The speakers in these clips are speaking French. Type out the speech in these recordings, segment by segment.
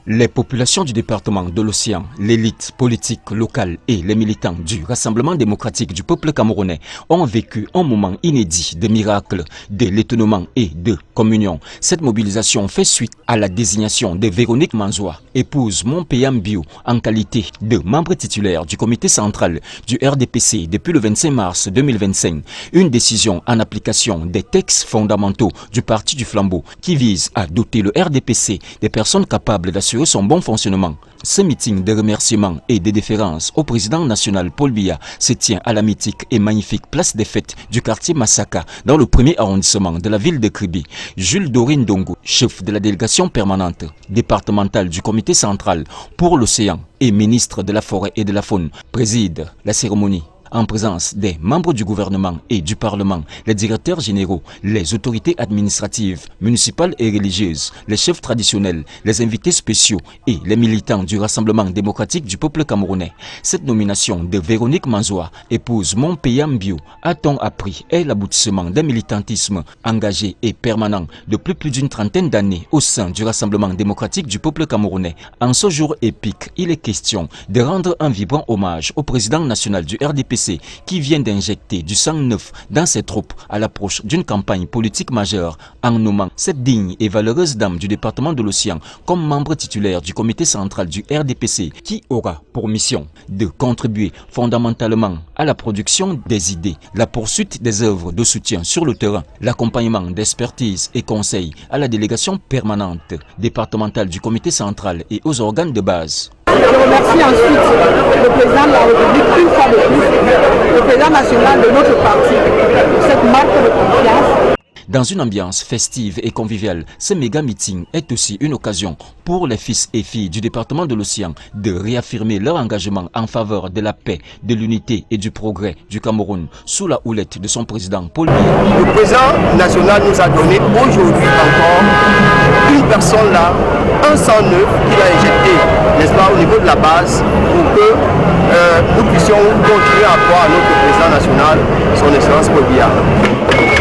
Les populations du département de l'Océan, l'élite politique locale et les militants du Rassemblement démocratique du peuple camerounais ont vécu un moment inédit de miracle, de l'étonnement et de communion. Cette mobilisation fait suite à la désignation de Véronique Manzoua, épouse Montpeyam Bio, en qualité de membre titulaire du comité central du RDPC depuis le 25 mars 2025. Une décision en application des textes fondamentaux du Parti du Flambeau qui vise à doter le RDPC des personnes capables d'assurer son bon fonctionnement. Ce meeting de remerciements et de déférence au président national Paul Biya se tient à la mythique et magnifique place des fêtes du quartier Massaka, dans le premier arrondissement de la ville de Kribi. Jules Dorine Dongo, chef de la délégation permanente départementale du comité central pour l'océan et ministre de la forêt et de la faune, préside la cérémonie en présence des membres du gouvernement et du Parlement, les directeurs généraux, les autorités administratives, municipales et religieuses, les chefs traditionnels, les invités spéciaux et les militants du Rassemblement démocratique du peuple camerounais. Cette nomination de Véronique Manzoua, épouse Montpeyam Bio, a-t-on appris, est l'aboutissement d'un militantisme engagé et permanent depuis plus d'une trentaine d'années au sein du Rassemblement démocratique du peuple camerounais. En ce jour épique, il est question de rendre un vibrant hommage au président national du RDPC qui vient d'injecter du sang neuf dans ses troupes à l'approche d'une campagne politique majeure en nommant cette digne et valeureuse dame du département de l'Océan comme membre titulaire du comité central du RDPC qui aura pour mission de contribuer fondamentalement à la production des idées, la poursuite des œuvres de soutien sur le terrain, l'accompagnement d'expertise et conseils à la délégation permanente départementale du comité central et aux organes de base. Je remercie ensuite le président de la République une fois de plus, le président national de notre parti, pour cette marque de confiance. Dans une ambiance festive et conviviale, ce méga meeting est aussi une occasion pour les fils et filles du département de l'Océan de réaffirmer leur engagement en faveur de la paix, de l'unité et du progrès du Cameroun sous la houlette de son président Paul Biya. Le président national nous a donné aujourd'hui encore une personne là, un sang neuf qu'il a injecté, n'est-ce pas, au niveau de la base pour que nous puissions continuer à croire à notre président national, son excellence Paul Biya.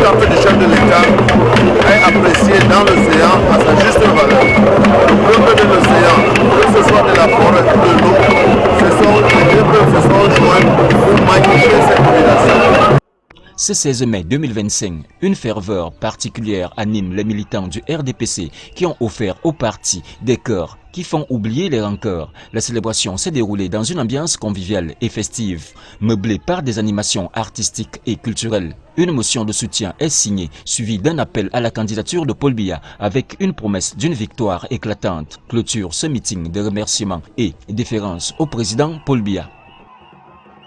Le peuple du chef de l'État est apprécié dans l'océan à sa juste valeur. Le peuple de l'océan, que ce soit de la forêt ou de l'eau, les deux peuples se sont joints pour magnifier cette population. Ce 16 mai 2025, une ferveur particulière anime les militants du RDPC qui ont offert au parti des chœurs qui font oublier les rancœurs. La célébration s'est déroulée dans une ambiance conviviale et festive, meublée par des animations artistiques et culturelles. Une motion de soutien est signée, suivie d'un appel à la candidature de Paul Biya avec une promesse d'une victoire éclatante. Clôture ce meeting de remerciements et déférence au président Paul Biya.